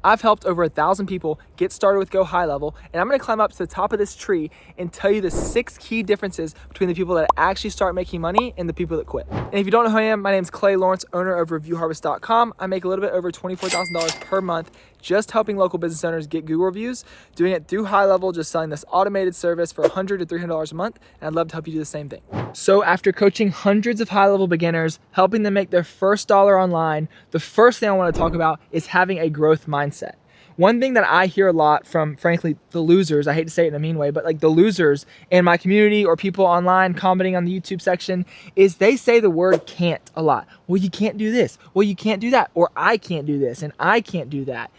I've helped over 1,000 people get started with GoHighLevel, and I'm gonna climb up to the top of this tree and tell you the 6 key differences between the people that actually start making money and the people that quit. And if you don't know who I am, my name is Clay Lawrence, owner of ReviewHarvest.com. I make a little bit over $24,000 per month just helping local business owners get Google reviews, doing it through HighLevel, just selling this automated service for $100 to $300 a month, and I'd love to help you do the same thing. So after coaching hundreds of high-level beginners, helping them make their first dollar online, the first thing I want to talk about is having a growth mindset. One thing that I hear a lot from, frankly, the losers, I hate to say it in a mean way, but like the losers in my community or people online commenting on the YouTube section, is they say the word can't a lot. Well, you can't do this. Well, you can't do that. Or I can't do this and I can't do that.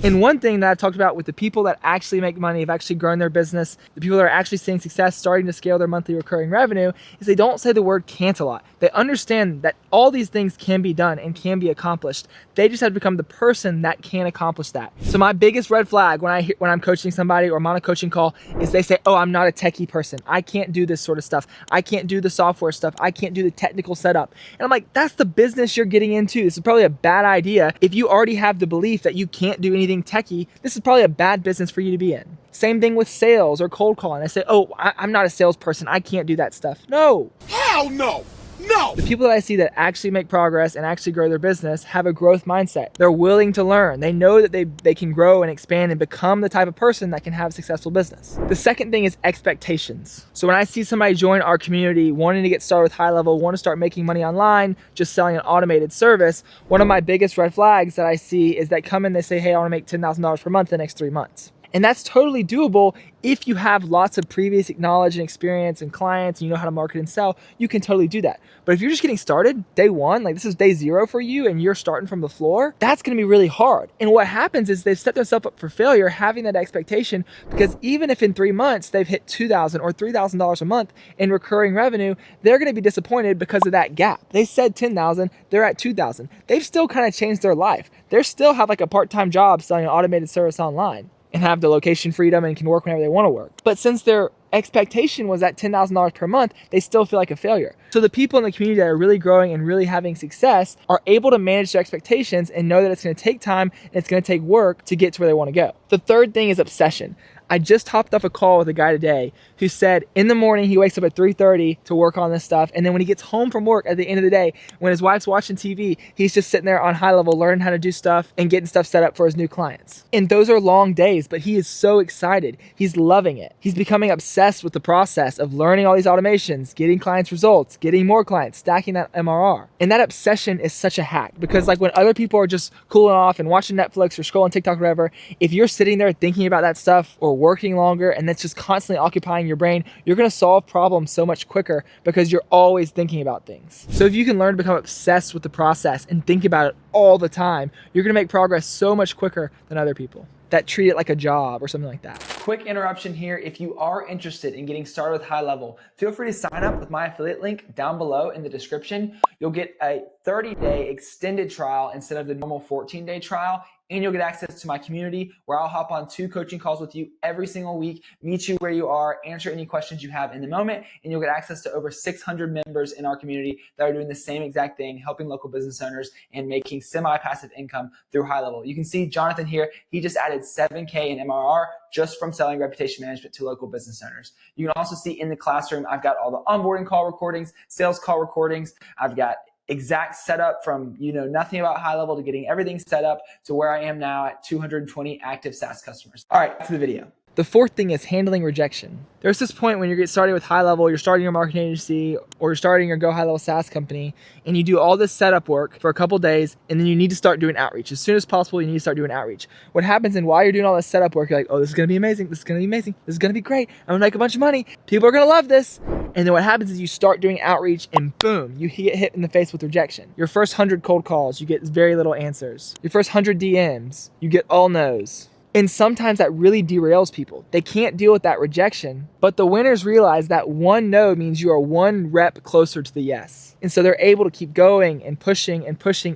And one thing that I've talked about with the people that actually make money, have actually grown their business, the people that are actually seeing success, starting to scale their monthly recurring revenue, is they don't say the word can't a lot. They understand that all these things can be done and can be accomplished. They just have to become the person that can accomplish that. So my biggest red flag when I'm coaching somebody or I'm on a coaching call is they say, oh, I'm not a techie person. I can't do this sort of stuff. I can't do the software stuff. I can't do the technical setup. And I'm like, that's the business you're getting into. This is probably a bad idea. If you already have the belief that you can't do anything techie, this is probably a bad business for you to be in. Same thing with sales or cold calling. I say, oh, I'm not a salesperson. I can't do that stuff. No. Hell no. No! The people that I see that actually make progress and actually grow their business have a growth mindset. They're willing to learn. They know that they can grow and expand and become the type of person that can have a successful business. The second thing is expectations. So when I see somebody join our community wanting to get started with HighLevel, want to start making money online, just selling an automated service, one of my biggest red flags that I see is that come in, they say, hey, I want to make $10,000 per month the next 3 months. And that's totally doable if you have lots of previous knowledge and experience and clients and you know how to market and sell. You can totally do that. But if you're just getting started day one, like this is day 0 for you and you're starting from the floor, that's gonna be really hard. And what happens is they've set themselves up for failure having that expectation, because even if in 3 months they've hit $2,000 or $3,000 a month in recurring revenue, they're gonna be disappointed because of that gap. They said 10,000, they're at 2,000. They've still kind of changed their life. They still have like a part-time job selling an automated service online and have the location freedom and can work whenever they want to work. But since their expectation was at $10,000 per month, they still feel like a failure. So the people in the community that are really growing and really having success are able to manage their expectations and know that it's going to take time and it's going to take work to get to where they want to go. The third thing is obsession. I just hopped off a call with a guy today who said in the morning he wakes up at 3:30 to work on this stuff, and then when he gets home from work at the end of the day, when his wife's watching TV, he's just sitting there on HighLevel learning how to do stuff and getting stuff set up for his new clients. And those are long days, but he is so excited. He's loving it. He's becoming obsessed with the process of learning all these automations, getting clients results, getting more clients, stacking that MRR. And that obsession is such a hack, because like when other people are just cooling off and watching Netflix or scrolling TikTok or whatever, if you're sitting there thinking about that stuff or working longer and that's just constantly occupying your brain, you're going to solve problems so much quicker because you're always thinking about things. So if you can learn to become obsessed with the process and think about it all the time, you're going to make progress so much quicker than other people that treat it like a job or something like that. Quick interruption here. If you are interested in getting started with HighLevel, feel free to sign up with my affiliate link down below in the description. You'll get a 30-day extended trial instead of the normal 14-day trial. And you'll get access to my community where I'll hop on 2 coaching calls with you every single week, meet you where you are, answer any questions you have in the moment, and you'll get access to over 600 members in our community that are doing the same exact thing, helping local business owners and making semi-passive income through HighLevel. You can see Jonathan here, he just added 7K in MRR just from selling reputation management to local business owners. You can also see in the classroom, I've got all the onboarding call recordings, sales call recordings, I've got exact setup from nothing about HighLevel to getting everything set up to where I am now at 220 active SaaS customers. All right, back to the video. The fourth thing is handling rejection. There's this point when you get started with HighLevel, you're starting your marketing agency or you're starting your GoHighLevel SaaS company, and you do all this setup work for a couple days, and then you need to start doing outreach. As soon as possible, you need to start doing outreach. What happens and while you're doing all this setup work, you're like, oh, this is gonna be amazing, this is gonna be amazing, this is gonna be great, I'm gonna make a bunch of money, people are gonna love this. And then what happens is you start doing outreach and boom, you get hit in the face with rejection. Your first 100 cold calls, you get very little answers. Your first 100 DMs, you get all no's. And sometimes that really derails people. They can't deal with that rejection, but the winners realize that one no means you are one rep closer to the yes. And so they're able to keep going and pushing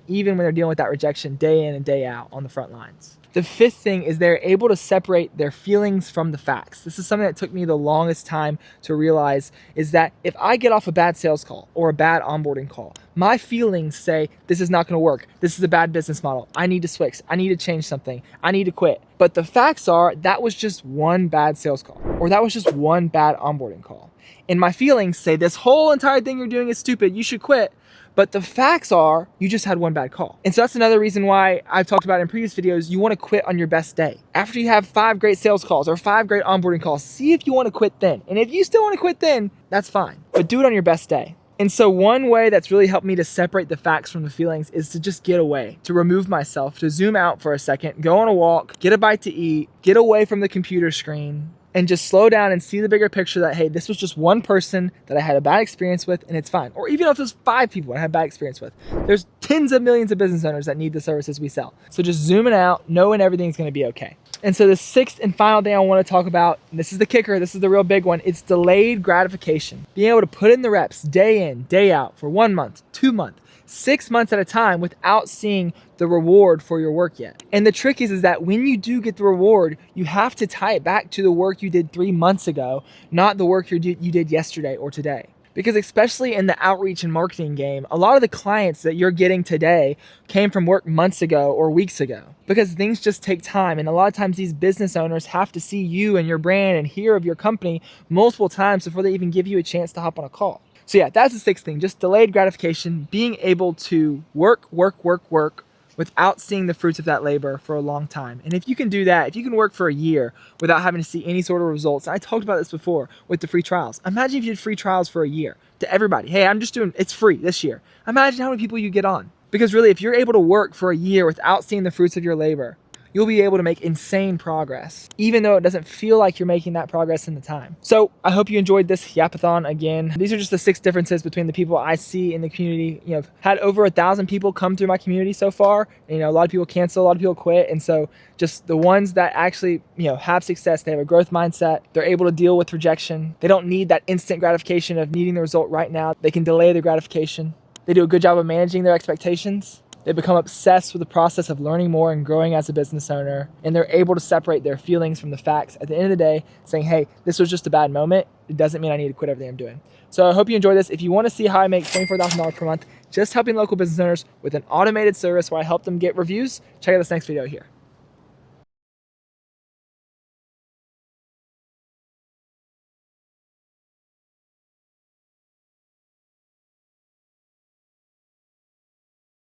even when they're dealing with that rejection day in and day out on the front lines. The fifth thing is they're able to separate their feelings from the facts. This is something that took me the longest time to realize, is that if I get off a bad sales call or a bad onboarding call, my feelings say, this is not gonna work. This is a bad business model. I need to switch. I need to change something. I need to quit. But the facts are, that was just one bad sales call, or that was just one bad onboarding call. And my feelings say, this whole entire thing you're doing is stupid. You should quit. But the facts are, you just had one bad call. And so that's another reason why I've talked about in previous videos, you wanna quit on your best day. After you have 5 great sales calls or 5 great onboarding calls, see if you wanna quit then. And if you still wanna quit then, that's fine. But do it on your best day. And so one way that's really helped me to separate the facts from the feelings is to just get away, to remove myself, to zoom out for a second, go on a walk, get a bite to eat, get away from the computer screen, and just slow down and see the bigger picture that, hey, this was just one person that I had a bad experience with and it's fine. Or even if there's 5 people I had a bad experience with, there's tens of millions of business owners that need the services we sell. So just zooming out, knowing everything's gonna be okay. And so the sixth and final thing I wanna talk about, and this is the kicker, this is the real big one, it's delayed gratification. Being able to put in the reps day in, day out for 1 month, 2 months, 6 months at a time without seeing the reward for your work yet. And the trick is that when you do get the reward, you have to tie it back to the work you did 3 months ago, not the work you did yesterday or today. Because especially in the outreach and marketing game, a lot of the clients that you're getting today came from work months ago or weeks ago. Because things just take time. And a lot of times these business owners have to see you and your brand and hear of your company multiple times before they even give you a chance to hop on a call. So yeah, that's the sixth thing, just delayed gratification, being able to work without seeing the fruits of that labor for a long time. And if you can do that, if you can work for a year without having to see any sort of results, and I talked about this before with the free trials. Imagine if you did free trials for a year to everybody. Hey, it's free this year. Imagine how many people you get on. Because really, if you're able to work for a year without seeing the fruits of your labor, you'll be able to make insane progress, even though it doesn't feel like you're making that progress in the time. So I hope you enjoyed this Yapathon again. These are just the 6 differences between the people I see in the community. You know, I've had over 1,000 people come through my community so far. And, a lot of people cancel, a lot of people quit. And so just the ones that actually, have success, they have a growth mindset. They're able to deal with rejection. They don't need that instant gratification of needing the result right now. They can delay the gratification. They do a good job of managing their expectations. They become obsessed with the process of learning more and growing as a business owner, and they're able to separate their feelings from the facts at the end of the day, saying, hey, this was just a bad moment. It doesn't mean I need to quit everything I'm doing. So I hope you enjoy this. If you want to see how I make $24,000 per month just helping local business owners with an automated service where I help them get reviews, check out this next video here.